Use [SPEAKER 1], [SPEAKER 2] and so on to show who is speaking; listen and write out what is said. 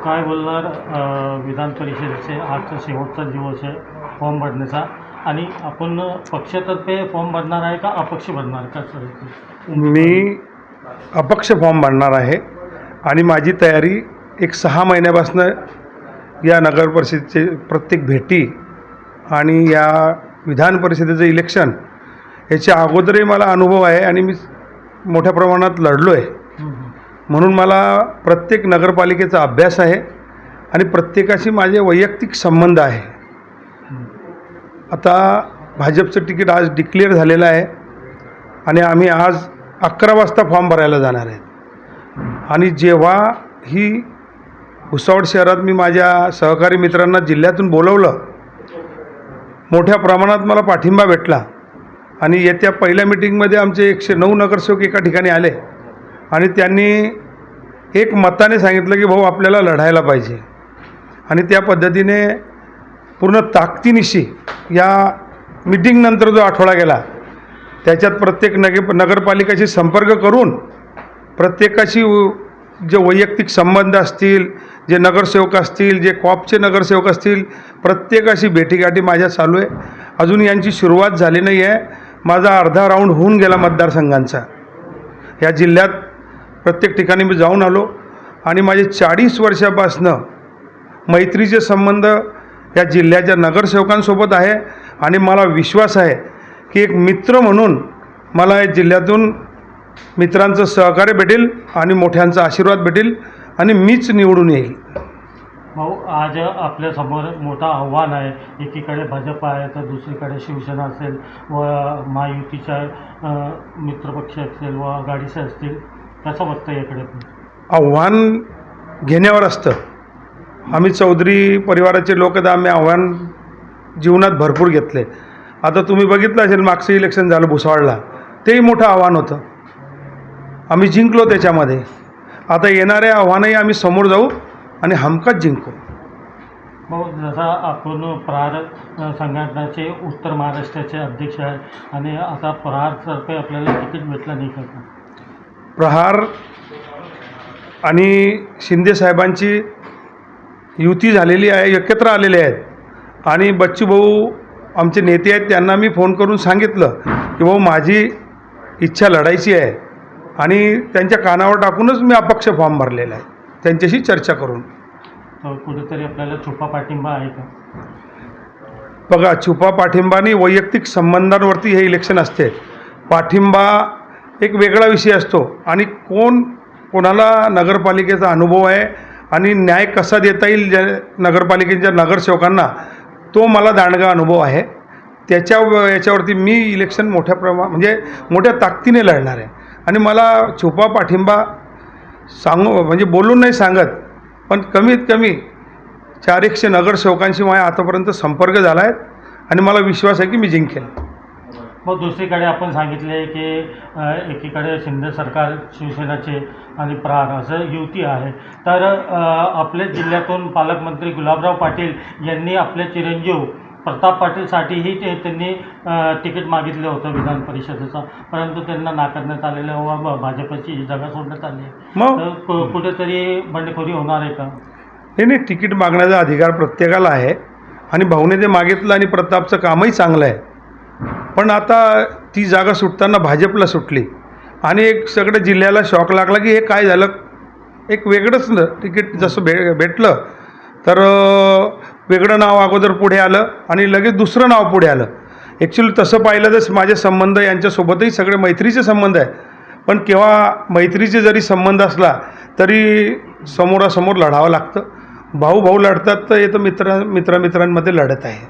[SPEAKER 1] काय बोलणार विधान परिषदेचे आजचा शेवटचा दिवस आहे फॉर्म भरण्याचा आणि आपण पक्षातर्फे फॉर्म भरणार आहे का अपक्ष भरणार का सर?
[SPEAKER 2] मी अपक्ष फॉर्म भरणार आहे आणि माझी तयारी एक 6 महिन्यापासून या नगर परिषदेचे प्रत्येक भेटी आणि या विधान परिषदेचं इलेक्शन याच्या अगोदरही मला अनुभव आहे आणि मी मोठ्या प्रमाणात लढलो आहे. म्हणून मला प्रत्येक नगरपालिकेचा अभ्यास आहे आणि प्रत्येकाशी माझे वैयक्तिक संबंध आहे. आता भाजपचं तिकीट आज डिक्लेअर झालेलं आहे आणि आम्ही आज 11 वाजता फॉर्म भरायला जाणार आहेत. आणि जेव्हा ही भुसावळ शहरात मी माझ्या सहकारी मित्रांना जिल्ह्यातून बोलवलं, मोठ्या प्रमाणात मला पाठिंबा भेटला आणि येत्या पहिल्या मीटिंगमध्ये आमचे 109 नगरसेवक एका ठिकाणी आले आणि त्यांनी एक मताने सांगितलं की भाऊ आपल्याला लढायला पाहिजे. आणि त्या पद्धतीने पूर्ण ताकदीनिशी या मीटिंगनंतर जो आठवडा गेला त्याच्यात प्रत्येक नगरपालिकेशी संपर्क करून प्रत्येकाशी जे वैयक्तिक संबंध असतील, जे नगरसेवक असतील, जे कॉपचे नगरसेवक असतील, प्रत्येकाशी भेटीगाठी माझ्या चालू आहे. अजून यांची सुरुवात झाली नाही आहे. माझा अर्धा राऊंड होऊन गेला मतदारसंघांचा. या जिल्ह्यात प्रत्येक ठिकाणी मी जाऊन आलो आणि माझे 40 वर्षापासनं मैत्रीचे संबंध या जिल्ह्याच्या नगरसेवकांसोबत आहे आणि मला विश्वास आहे की एक मित्र म्हणून मला या जिल्ह्यातून मित्रांचं सहकार्य भेटेल आणि मोठ्यांचा आशीर्वाद भेटेल आणि मीच निवडून येईल.
[SPEAKER 1] भाऊ, आज आपल्यासमोर मोठं आव्हान आहे. एकीकडे भाजप आहे तर दुसरीकडे शिवसेना असेल व महायुतीच्या मित्रपक्ष असेल व आघाडीचे असतील. कसं बघतं याकडे? आव्हान
[SPEAKER 2] घेण्यावर असतं. आम्ही चौधरी परिवाराचे लोक तर आम्ही आव्हान जीवनात भरपूर घेतले. आता तुम्ही बघितलं असेल मागचं इलेक्शन झालं भुसावळला, तेही मोठं आव्हान होतं. आम्ही जिंकलो त्याच्यामध्ये. आता येणारे आव्हानही आम्ही समोर जाऊ आणि हमखास जिंकू.
[SPEAKER 1] भाऊ, जसा आपण प्रहार संघटनाचे उत्तर महाराष्ट्राचे अध्यक्ष आहे आणि आता प्रहारतर्फे आपल्याला तिकीट भेटलं नाही का?
[SPEAKER 2] प्रहार आणि शिंदे साहेबांची युती झालेली आहे, एकत्र आलेले आहेत आणि बच्चू भाऊ आमचे नेते आहेत, त्यांना मी फोन करून सांगितलं की भाऊ माझी इच्छा लढायची आहे आणि त्यांच्या कानावर टाकूनच मी अपक्ष फॉर्म भरलेला आहे, त्यांच्याशी चर्चा करून.
[SPEAKER 1] कुठेतरी आपल्याला छुपा पाठिंबा आहे का?
[SPEAKER 2] बघा, छुपा पाठिंबा आणि वैयक्तिक संबंधांवरती हे इलेक्शन असते. पाठिंबा एक वेगळा विषय असतो आणि कोणाला नगरपालिकेचा अनुभव आहे आणि न्याय कसा देता येईल ज्या नगरपालिकेच्या नगरसेवकांना, तो मला दांडगा अनुभव आहे. याच्यावरती मी इलेक्शन मोठ्या ताकदीने लढणार आहे. आणि मला छुपा पाठिंबा म्हणजे बोलून नाही सांगत, पण कमीत कमी 400 नगरसेवकांशी माझ्या आतापर्यंत संपर्क झाला आहे आणि मला विश्वास आहे की मी जिंकेल.
[SPEAKER 1] मग दुसरीकडे आपण सांगितले की एकीकडे शिंदे सरकार, शिवसेनाचे आणि प्रहार असं युती आहे. तर आपल्या जिल्ह्यातून पालकमंत्री गुलाबराव पाटील यांनी आपले चिरंजीव प्रताप पाटीलसाठीही त्यांनी तिकीट मागितलं होतं विधान परिषदेचा, परंतु त्यांना नाकारण्यात आलेलं व भाजपची जागा सोडण्यात आली. मग कुठेतरी बंडखोरी होणार आहे का?
[SPEAKER 2] नाही, तिकीट मागण्याचा अधिकार प्रत्येकाला आहे आणि भाऊने ते मागितलं आणि प्रतापचं कामही चांगलं आहे. पण आता ती जागा सुटताना भाजपला सुटली आणि एक सगळ्या जिल्ह्याला शॉक लागला की हे काय झालं. एक वेगळंच तिकीट जसं भेटलं तर वेगळं नाव अगोदर पुढे आलं आणि लगेच दुसरं नाव पुढे आलं. ॲक्च्युली तसं पाहिलं तर माझे संबंध यांच्यासोबतही सगळे मैत्रीचे संबंध आहे. पण केव्हा मैत्रीचे जरी संबंध असला तरी समोरासमोर लढावं लागतं. भाऊ लढतात तर हे तर मित्रांमध्ये लढत आहे.